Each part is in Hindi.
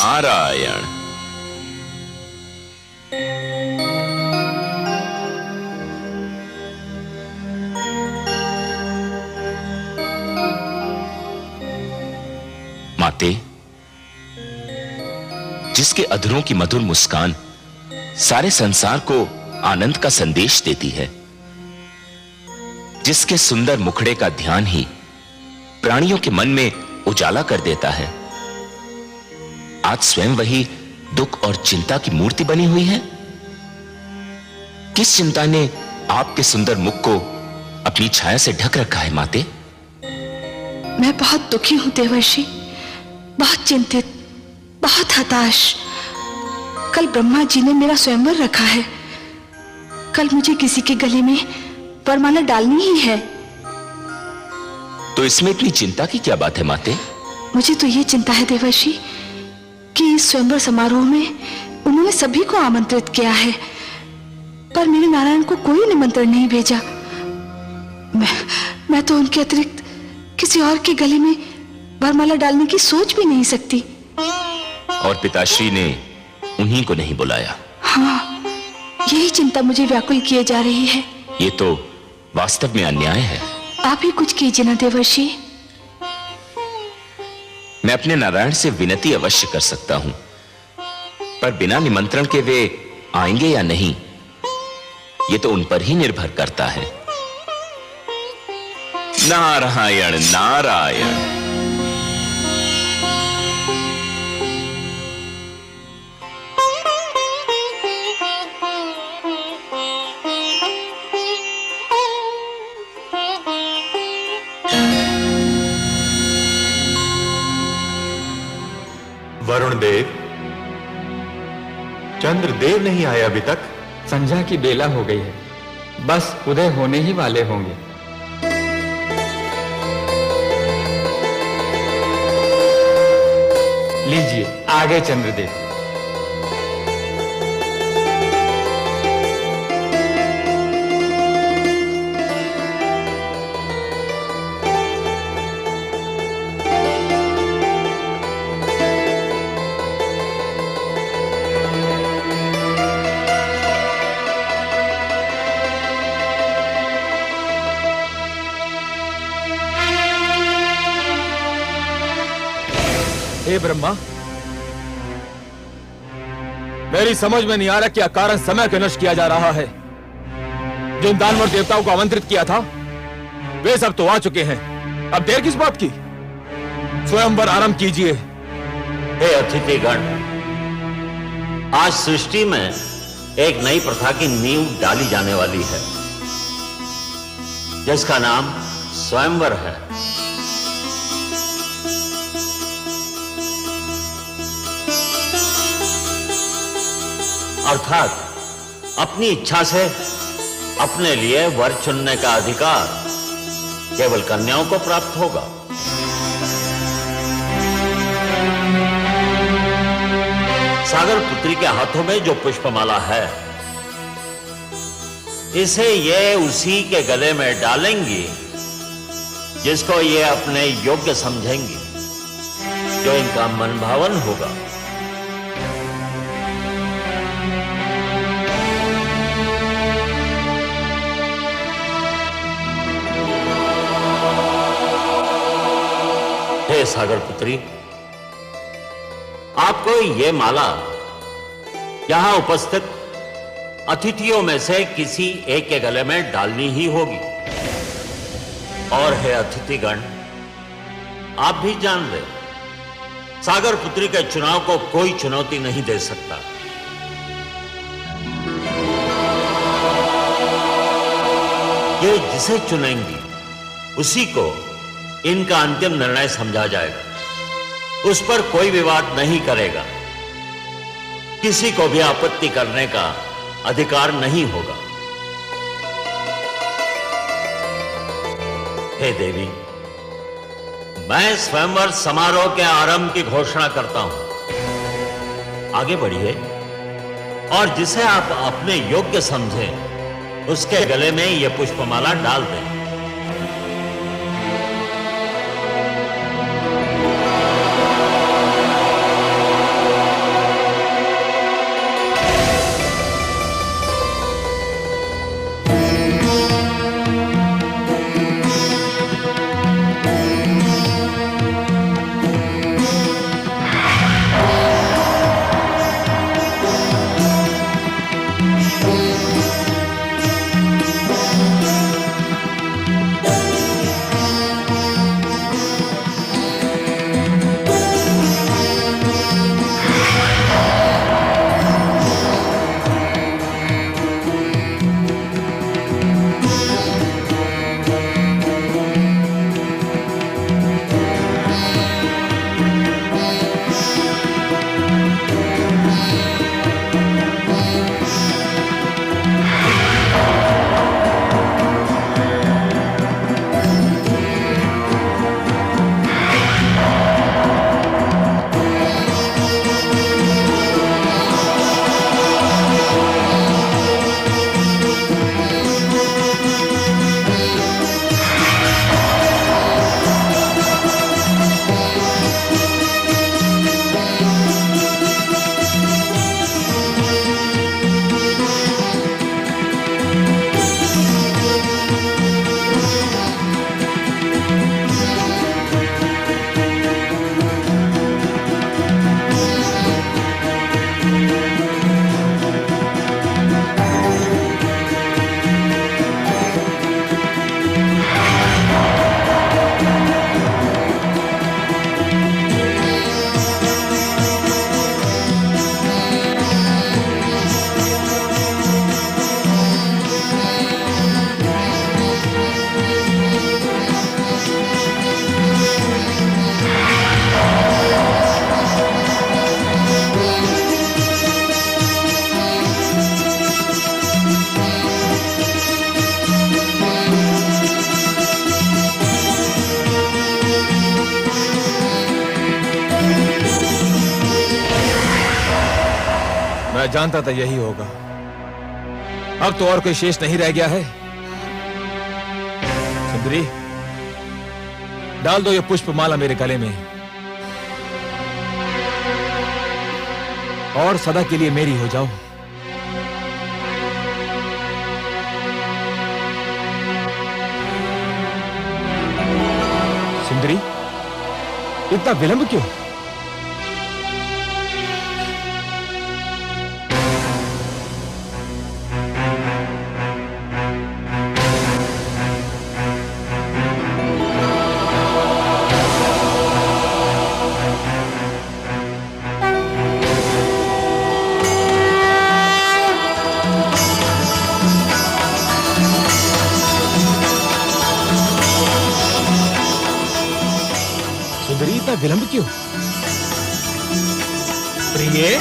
नारायण। माते, जिसके अधरों की मधुर मुस्कान सारे संसार को आनंद का संदेश देती है, जिसके सुंदर मुखड़े का ध्यान ही प्राणियों के मन में उजाला कर देता है, आज स्वयं वही दुख और चिंता की मूर्ति बनी हुई है। किस चिंता ने आपके सुंदर मुख को अपनी छाया से ढक रखा है माते? मैं बहुत दुखी हूं देवर्षि, बहुत चिंतित, बहुत हताश। कल ब्रह्मा जी ने मेरा स्वयंवर रखा है। कल मुझे किसी के गले में वरमाला डालनी ही है। तो इसमें इतनी चिंता की क्या बात है माते? मुझे तो ये चिंता है देवर्षि कि इस स्वयंवर समारोह में उन्होंने सभी को आमंत्रित किया है, पर मेरे नारायण को कोई निमंत्रण नहीं भेजा। मैं तो उनके अतिरिक्त किसी और के गले में वरमाला डालने की सोच भी नहीं सकती। और पिताश्री ने उन्हीं को नहीं बुलाया? हाँ, यही चिंता मुझे व्याकुल किए जा रही है। ये तो वास्तव में अन्याय है। आप ही कुछ कीजिए ना देवर्षि। मैं अपने नारायण से विनती अवश्य कर सकता हूं, पर बिना निमंत्रण के वे आएंगे या नहीं, ये तो उन पर ही निर्भर करता है। नारायण नारायण। वरुण देव, चंद्रदेव नहीं आए अभी तक? संध्या की बेला हो गई है, बस उदय होने ही वाले होंगे। लीजिए आ गए चंद्रदेव। हे ब्रह्मा, मेरी समझ में नहीं आ रहा क्या कारण समय को नष्ट किया जा रहा है। जिन दानवर देवताओं को आमंत्रित किया था वे सब तो आ चुके हैं, अब देर किस बात की? स्वयंवर आरंभ कीजिए। हे अतिथिगण, आज सृष्टि में एक नई प्रथा की नींव डाली जाने वाली है, जिसका नाम स्वयंवर है। अर्थात अपनी इच्छा से अपने लिए वर चुनने का अधिकार केवल कन्याओं को प्राप्त होगा। सागर पुत्री के हाथों में जो पुष्पमाला है, इसे ये उसी के गले में डालेंगी जिसको ये अपने योग्य समझेंगी, जो इनका मन भावन होगा। हे सागर पुत्री, आपको ये माला यहां उपस्थित अतिथियों में से किसी एक के गले में डालनी ही होगी। और हे अतिथिगण, आप भी जान ले, सागर पुत्री के चुनाव को कोई चुनौती नहीं दे सकता। ये जिसे चुनेंगी उसी को इनका अंतिम निर्णय समझा जाएगा। उस पर कोई विवाद नहीं करेगा, किसी को भी आपत्ति करने का अधिकार नहीं होगा। हे देवी, मैं स्वयंवर समारोह के आरंभ की घोषणा करता हूं। आगे बढ़िए और जिसे आप अपने योग्य समझें उसके गले में यह पुष्पमाला डाल दें। मैं जानता था यही होगा। अब तो और कोई शेष नहीं रह गया है। सुंदरी, डाल दो ये पुष्पमाला मेरे गले में और सदा के लिए मेरी हो जाओ। सुंदरी, इतना विलंब क्यों? सुंदरी, इतना विलंब क्यों? प्रिय,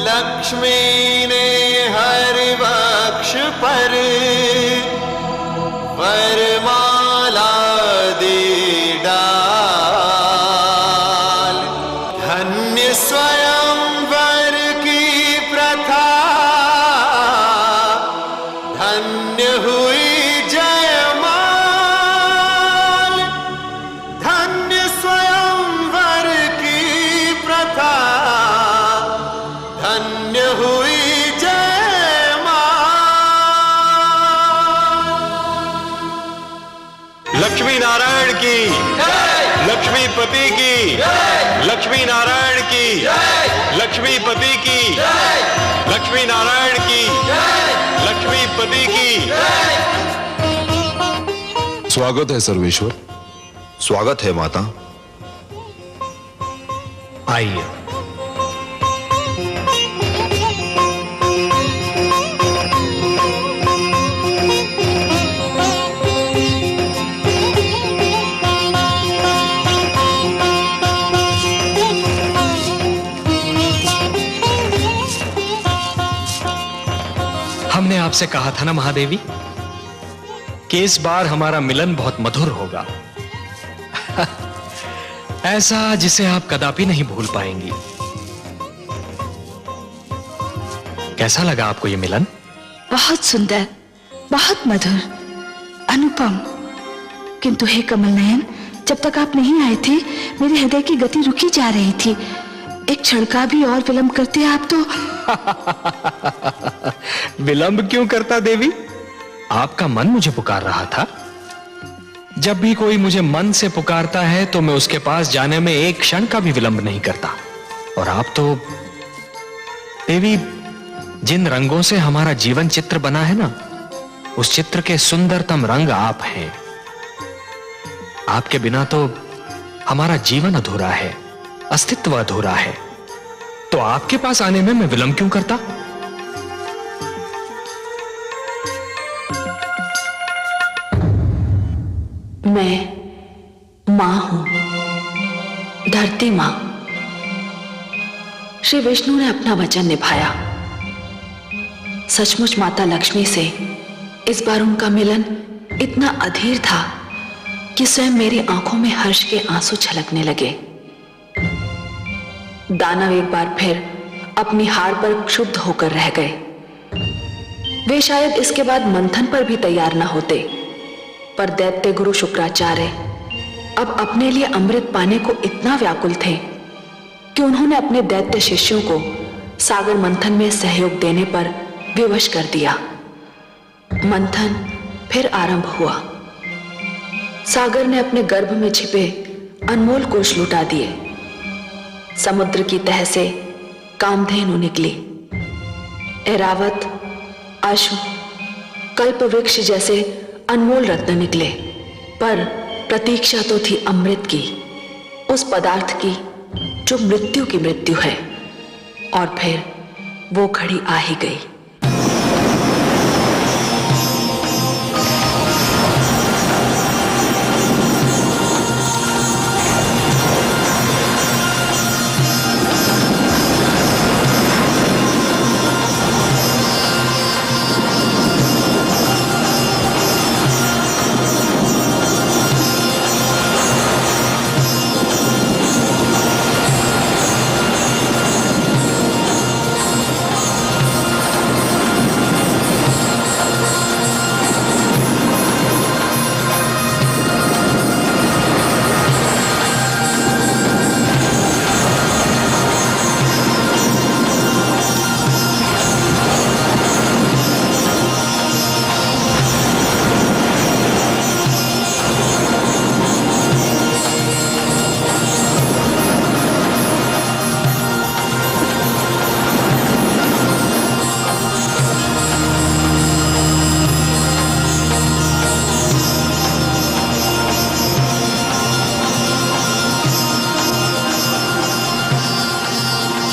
लक्ष्मी ने हर वक्ष पर वरमाला दी डाल। धन्य स्वयंवर की प्रथा, धन्य हुई जयमाल। धन्य स्वयंवर की प्रथा, धन्य हुई जयमाल। लक्ष्मी नारायण की, लक्ष्मीपति की, लक्ष्मी नारायण की, लक्ष्मीपति की, लक्ष्मी नारायण की, लक्ष्मीपति की। स्वागत है सर्वेश्वर। स्वागत है माता। आइए। हमने आपसे कहा था ना महादेवी कि इस बार हमारा मिलन बहुत मधुर होगा। ऐसा जिसे आप कदापि नहीं भूल पाएंगी। कैसा लगा आपको ये मिलन? बहुत सुंदर, बहुत मधुर, अनुपम। किंतु हे कमल नयन, जब तक आप नहीं आए थे मेरे हृदय की गति रुकी जा रही थी। एक क्षण का भी और विलंब करते आप तो। विलंब क्यों करता देवी? आपका मन मुझे पुकार रहा था। जब भी कोई मुझे मन से पुकारता है तो मैं उसके पास जाने में एक क्षण का भी विलंब नहीं करता। और आप तो देवी, जिन रंगों से हमारा जीवन चित्र बना है ना, उस चित्र के सुंदरतम रंग आप हैं। आपके बिना तो हमारा जीवन अधूरा है, अस्तित्व अधूरा है। तो आपके पास आने में मैं विलंब क्यों करता? मैं मां हूं, धरती मां। श्री विष्णु ने अपना वचन निभाया। सचमुच माता लक्ष्मी से इस बार उनका मिलन इतना अधीर था कि स्वयं मेरी आंखों में हर्ष के आंसू छलकने लगे। दानव एक बार फिर अपनी हार पर क्षुब्ध होकर रह गए। वे शायद इसके बाद मंथन पर भी तैयार न होते, पर दैत्य गुरु शुक्राचार्य अब अपने लिए अमृत पाने को इतना व्याकुल थे कि उन्होंने अपने दैत्य शिष्यों को सागर मंथन में सहयोग देने पर विवश कर दिया। मंथन फिर आरंभ हुआ। सागर ने अपने गर्भ में छिपे अनमोल कोष लुटा दिए। समुद्र की तह से कामधेनु निकली। ऐरावत, अश्व, कल्प वृक्ष जैसे अनमोल रत्न निकले, पर प्रतीक्षा तो थी अमृत की, उस पदार्थ की जो मृत्यु की मृत्यु है। और फिर वो घड़ी आ ही गई।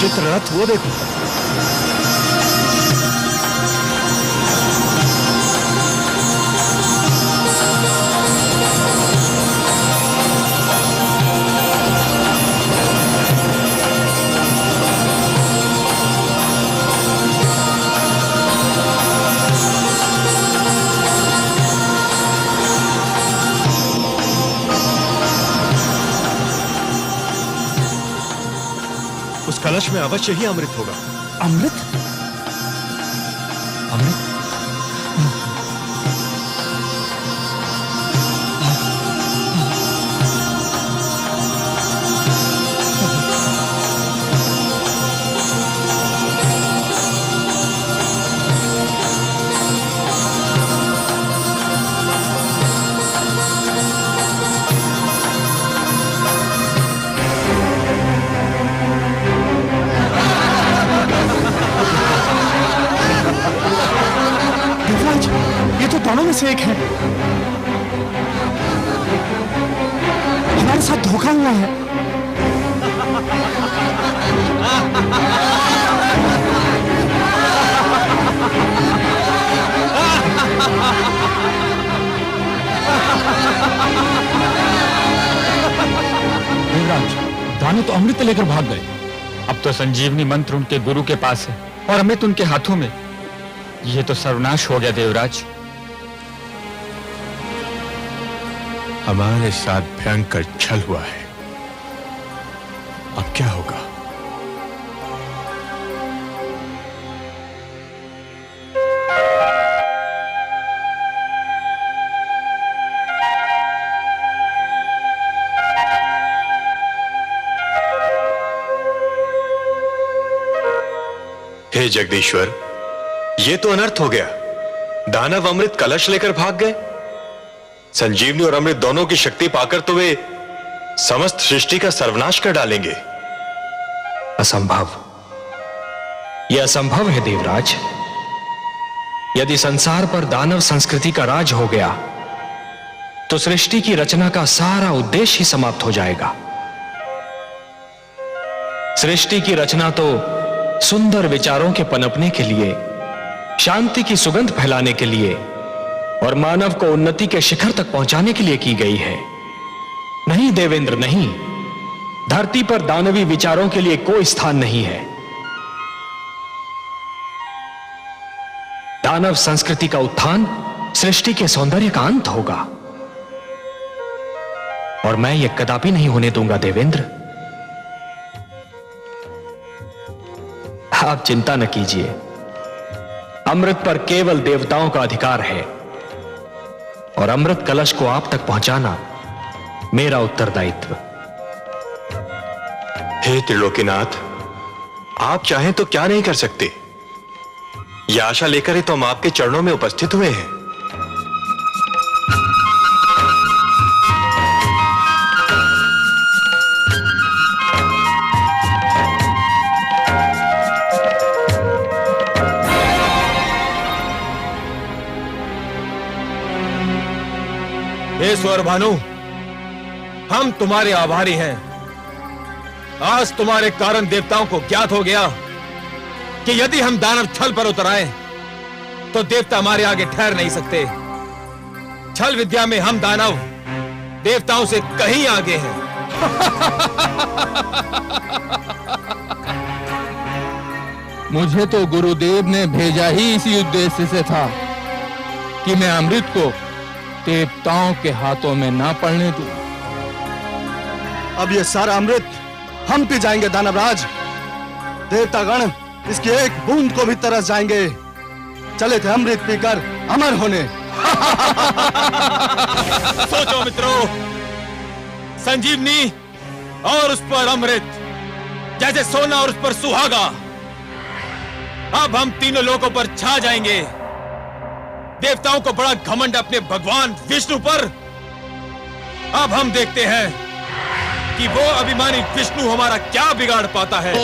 चित्ररथ वो देखो। उस कलश में अवश्य ही अमृत होगा। अमृत? अमृत? ये तो दोनों में से एक है। हमारे साथ धोखा हुआ है। देवराज, दानव तो अमृत लेकर भाग गए। अब तो संजीवनी मंत्र उनके गुरु के पास है और अमृत उनके हाथों में। ये तो सर्वनाश हो गया देवराज। हमारे साथ भयंकर छल हुआ है। अब क्या होगा? हे जगदीश्वर, ये तो अनर्थ हो गया। दानव अमृत कलश लेकर भाग गए। संजीवनी और अमृत दोनों की शक्ति पाकर तो वे समस्त सृष्टि का सर्वनाश कर डालेंगे। असंभव। यह असंभव है देवराज। यदि संसार पर दानव संस्कृति का राज हो गया तो सृष्टि की रचना का सारा उद्देश्य ही समाप्त हो जाएगा। सृष्टि की रचना तो सुंदर विचारों के पनपने के लिए, शांति की सुगंध फैलाने के लिए और मानव को उन्नति के शिखर तक पहुंचाने के लिए की गई है। नहीं देवेंद्र, नहीं। धरती पर दानवी विचारों के लिए कोई स्थान नहीं है। दानव संस्कृति का उत्थान सृष्टि के सौंदर्य का अंत होगा, और मैं यह कदापि नहीं होने दूंगा देवेंद्र। आप चिंता न कीजिए, अमृत पर केवल देवताओं का अधिकार है, और अमृत कलश को आप तक पहुंचाना मेरा उत्तरदायित्व। हे त्रिलोकीनाथ, आप चाहें तो क्या नहीं कर सकते। यह आशा लेकर ही तो हम आपके चरणों में उपस्थित हुए हैं। हे स्वर भानु, हम तुम्हारे आभारी हैं। आज तुम्हारे कारण देवताओं को ज्ञात हो गया कि यदि हम दानव छल पर उतर आए तो देवता हमारे आगे ठहर नहीं सकते। छल विद्या में हम दानव देवताओं से कहीं आगे हैं। मुझे तो गुरुदेव ने भेजा ही इसी उद्देश्य से था कि मैं अमृत को देवताओं के हाथों में ना पड़ने दूं। अब ये सारा अमृत हम पी जाएंगे दानवराज। देवतागण इसकी एक बूंद को भी तरस जाएंगे। चले थे अमृत पीकर अमर होने। सोचो मित्रों, संजीवनी और उस पर अमृत जैसे सोना और उस पर सुहागा। अब हम तीनों लोगों पर छा जाएंगे। देवताओं को बड़ा घमंड अपने भगवान विष्णु पर। अब हम देखते हैं कि वो अभिमानी विष्णु हमारा क्या बिगाड़ पाता है।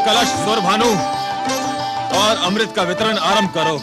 कलश स्वर भानु और अमृत का वितरण आरंभ करो।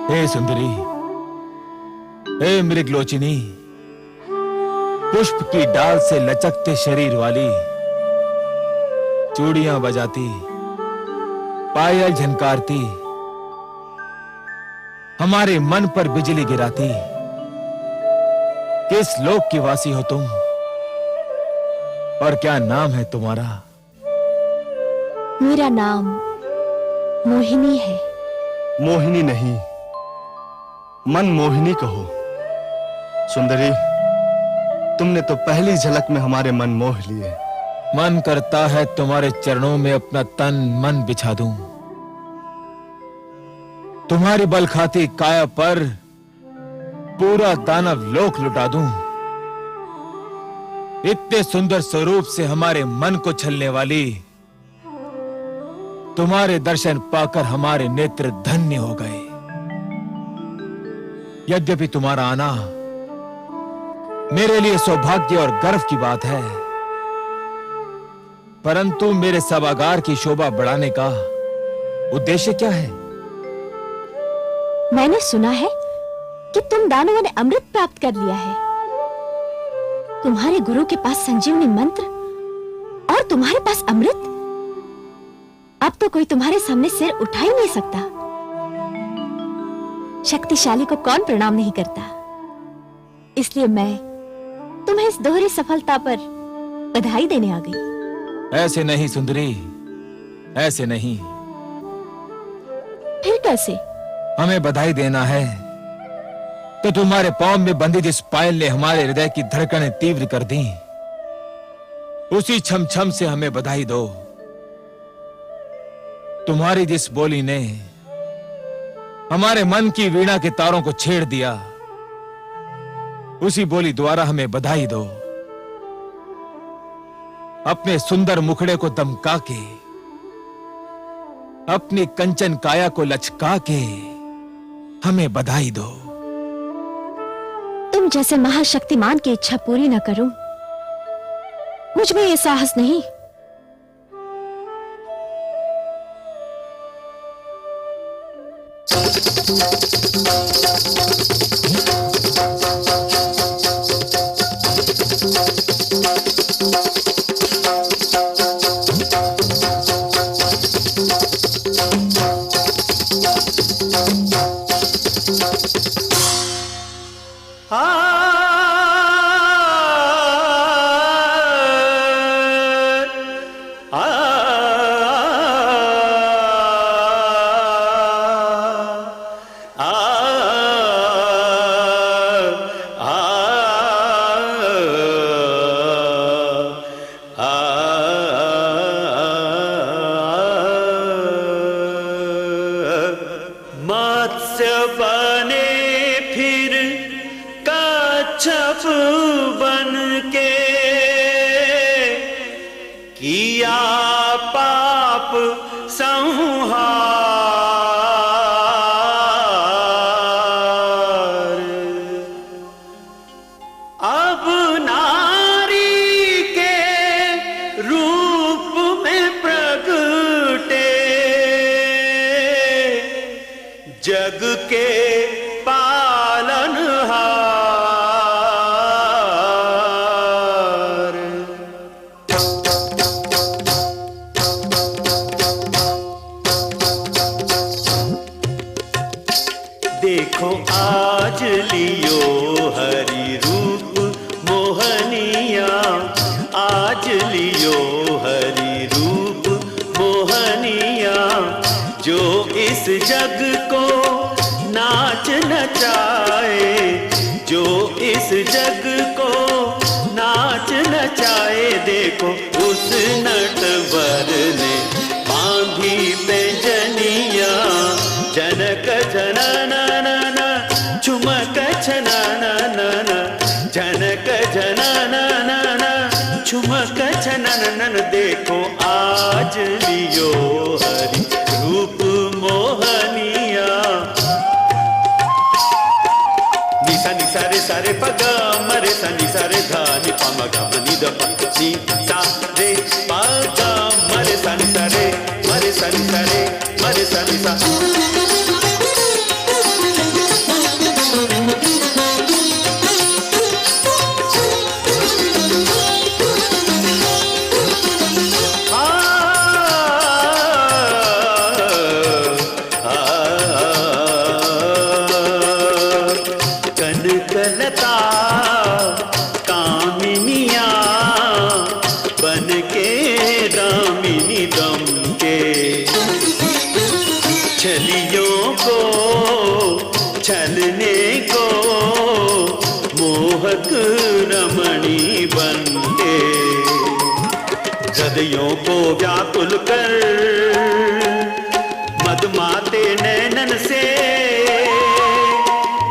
हे सुंदरी, हे मृगलोचिनी, पुष्प की डाल से लचकते शरीर वाली, चूड़ियां बजाती, पायल झनकारती, हमारे मन पर बिजली गिराती, किस लोक की वासी हो तुम और क्या नाम है तुम्हारा? मेरा नाम मोहिनी है। मोहिनी नहीं, मन मोहिनी कहो। सुंदरी, तुमने तो पहली झलक में हमारे मन मोह लिए। मन करता है तुम्हारे चरणों में अपना तन मन बिछा दूं, तुम्हारी बल खाती काया पर पूरा दानव लोक लुटा दूं। इतने सुंदर स्वरूप से हमारे मन को छलने वाली तुम्हारे दर्शन पाकर हमारे नेत्र धन्य हो गए। यद्यपि तुम्हारा आना मेरे लिए सौभाग्य और गर्व की बात है, परंतु मेरे सभागार की शोभा बढ़ाने का उद्देश्य क्या है? मैंने सुना है कि तुम दानवों ने अमृत प्राप्त कर लिया है। तुम्हारे गुरु के पास संजीवनी मंत्र और तुम्हारे पास अमृत। अब तो कोई तुम्हारे सामने सिर उठा ही नहीं सकता। शक्तिशाली को कौन प्रणाम नहीं करता। इसलिए मैं तुम्हें इस दोहरी सफलता पर बधाई देने आ गई। ऐसे नहीं सुंदरी, ऐसे नहीं। फिर कैसे? हमें बधाई देना है तो तुम्हारे पांव में बंधी जिस पायल ने हमारे हृदय की धड़कनें तीव्र कर दी, उसी छम छम से हमें बधाई दो। तुम्हारी जिस बोली ने हमारे मन की वीणा के तारों को छेड़ दिया, उसी बोली द्वारा हमें बधाई दो। अपने सुंदर मुखड़े को दमका के, अपनी कंचन काया को लचका के हमें बधाई दो। तुम जैसे महाशक्तिमान की इच्छा पूरी न करूं, मुझ में ये साहस नहीं। देखो आज लियो हरि रूप मोहनिया। निसा निसा रे सारे पग मरे सा निसा रे धा नि पा म ग म नि द प नि सा रे पग मरे सा निसा रे मरे सा निसा रे मरे सा निसा। हृदयों को व्याकुल कर मदमाते नैनन से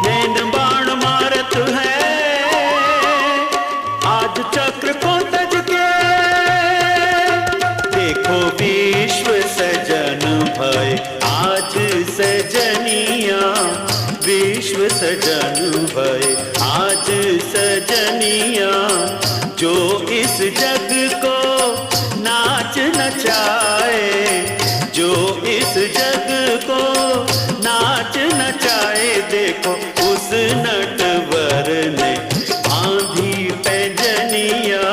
नैन बाण मारत है। आज चक्र को तज के देखो विश्व सजन सजन भये आज सजनिया, जो इस जग को नाच नचाए, जो इस जग को नाच नचाए। देखो उस नटवर ने बांधी पैंजनिया,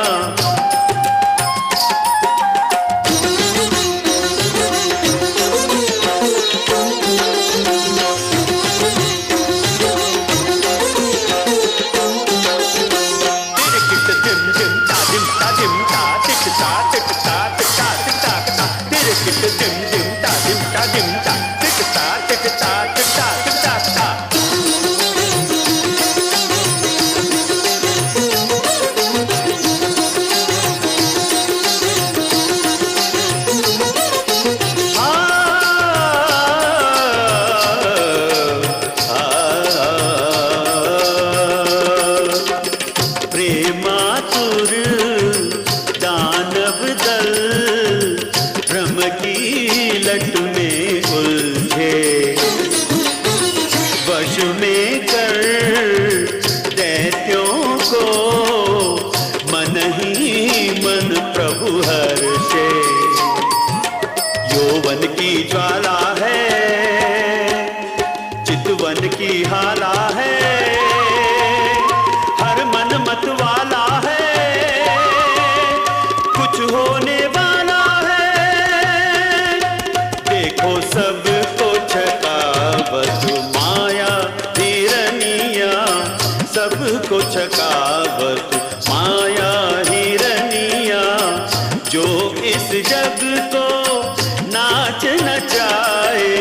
प्रेमातुर दानव दल भ्रम की लट में उलझे, वश में कर दैत्यों को मन ही मन प्रभु हर्षे। यौवन की ज्वाला है, चितवन की हाला है, हर मन मत वाला है, कुछ होने वाला है। देखो सबको छकावत माया हिरनिया, सबको छकावत माया हिरनिया, जो इस जग को नाच नचाए,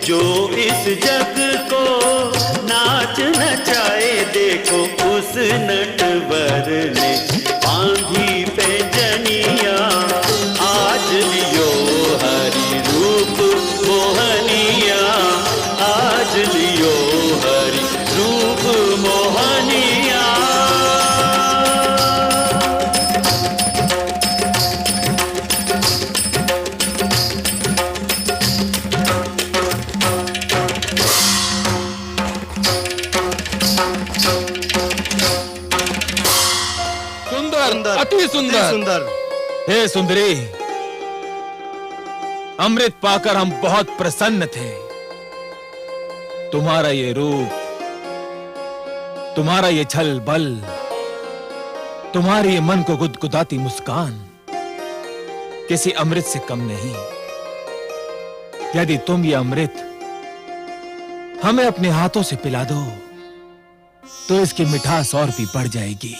जो इस जग को नाच नचाए। देखो उस नटवर ने बांधी पैंजनिया, आज लियो हरि रूप मोहनिया, आज लियो हरि रूप मोहनिया। सुंदर, अति सुंदर, सुंदर। हे सुंदरी, अमृत पाकर हम बहुत प्रसन्न थे। तुम्हारा ये रूप, तुम्हारा ये छल बल, तुम्हारी ये मन को गुदगुदाती मुस्कान किसी अमृत से कम नहीं। यदि तुम ये अमृत हमें अपने हाथों से पिला दो तो इसकी मिठास और भी बढ़ जाएगी।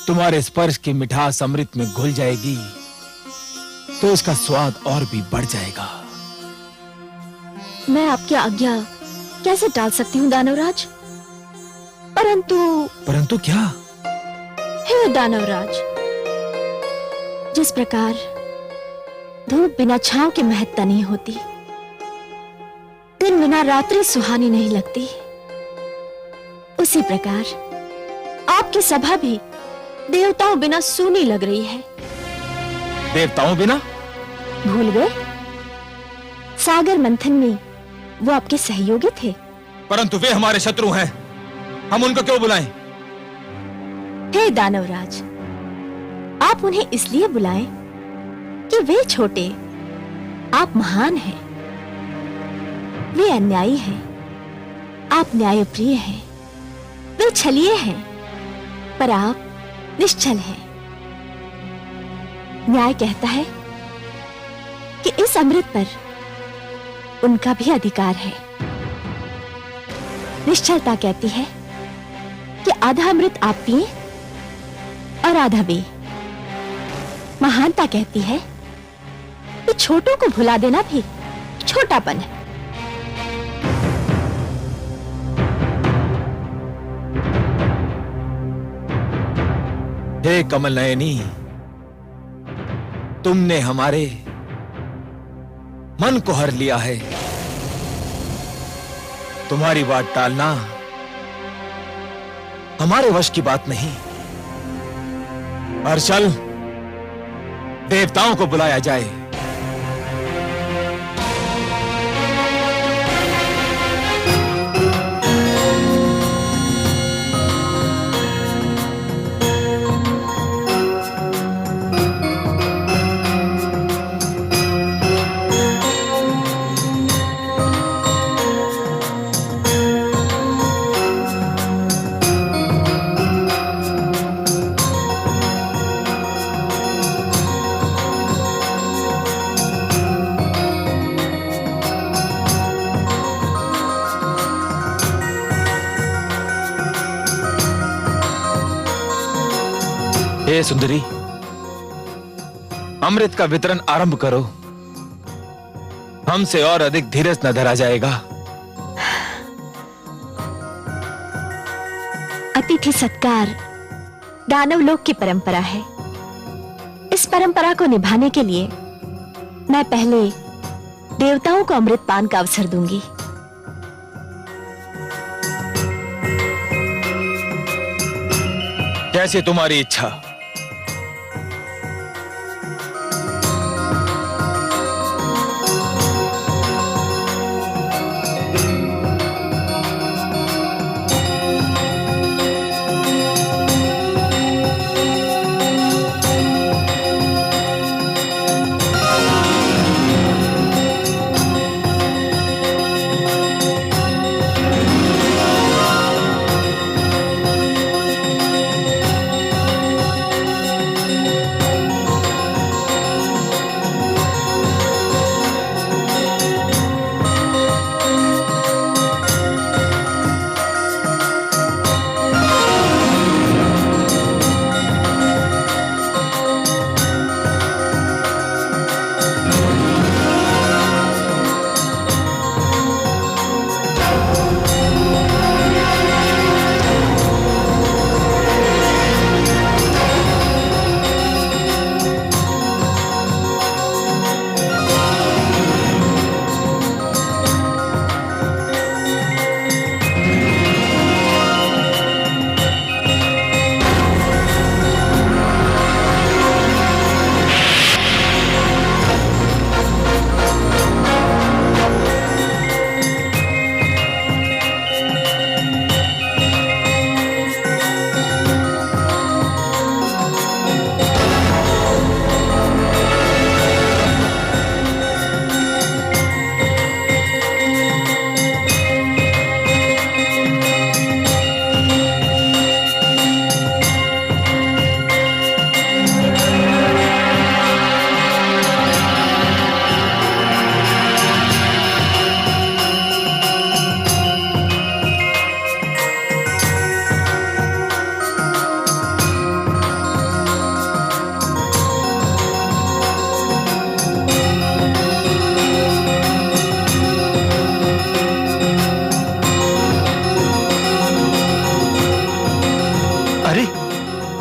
तुम्हारे स्पर्श की मिठास अमृत में घुल जाएगी तो इसका स्वाद और भी बढ़ जाएगा। मैं आपकी आज्ञा कैसे टाल सकती हूँ दानवराज? परंतु क्या? हे दानवराज, जिस प्रकार धूप बिना छांव के महत्ता नहीं होती, दिन बिना रात्रि सुहानी नहीं लगती, उसी प्रकार आपकी सभा भी देवताओं बिना सूनी लग रही है। देवताओं बिना? भूल गए? सागर मंथन में वो आपके सहयोगी थे। परंतु वे हमारे शत्रु हैं, हम उनको क्यों बुलाएं? हे दानवराज, आप उन्हें इसलिए बुलाएं कि वे छोटे, आप महान हैं। वे अन्यायी हैं, आप न्यायप्रिय हैं। वे छलिए हैं, पर आप निश्चल हैं। न्याय कहता है कि इस अमृत पर उनका भी अधिकार है। निश्चलता कहती है कि आधा अमृत आप पिए और आधा वे। महानता कहती है कि छोटों को भुला देना भी छोटापन है। हे कमल नयनी, तुमने हमारे मन को हर लिया है। तुम्हारी बात टालना हमारे वश की बात नहीं। अर्चल, देवताओं को बुलाया जाए। हे सुंदरी, अमृत का वितरण आरंभ करो। हमसे और अधिक धीरज न धरा जाएगा। अतिथि सत्कार दानव लोक की परंपरा है। इस परंपरा को निभाने के लिए मैं पहले देवताओं को अमृत पान का अवसर दूंगी। जैसे तुम्हारी इच्छा।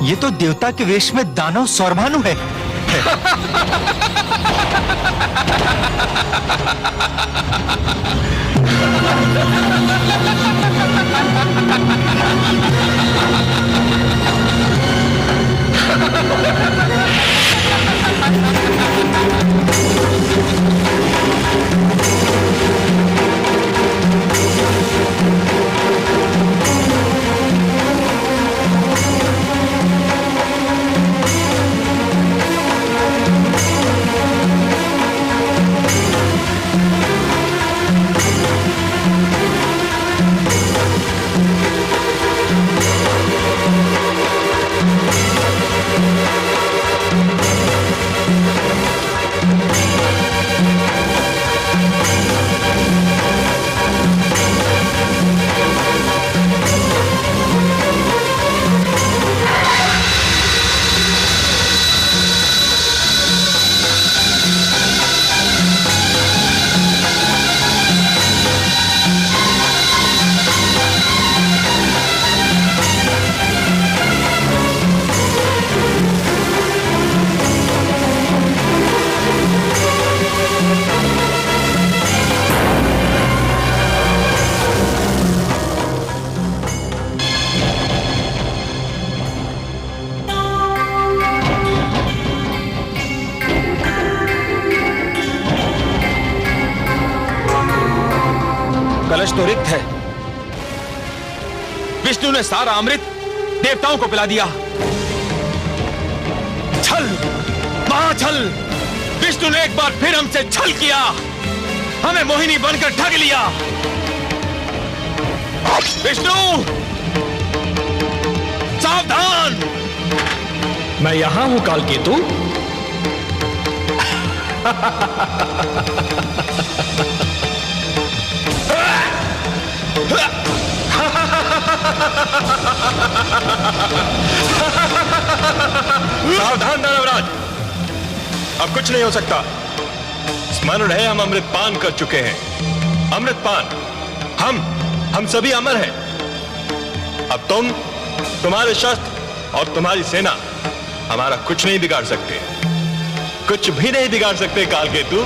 ये तो देवता के वेश में दानव सौरभानु है। कलश तो रिक्त है। विष्णु ने सारा अमृत देवताओं को पिला दिया। छल, महाछल! विष्णु ने एक बार फिर हमसे छल किया, हमें मोहिनी बनकर ठग लिया। विष्णु, सावधान! मैं यहां हूं कालकेतु। सावधान दानवराज, अब कुछ नहीं हो सकता। स्मरण है, हम अमृतपान कर चुके हैं। अमृतपान, हम सभी अमर हैं। अब तुम, तुम्हारे शस्त्र और तुम्हारी सेना हमारा कुछ नहीं बिगाड़ सकते, कुछ भी नहीं बिगाड़ सकते कालकेतु।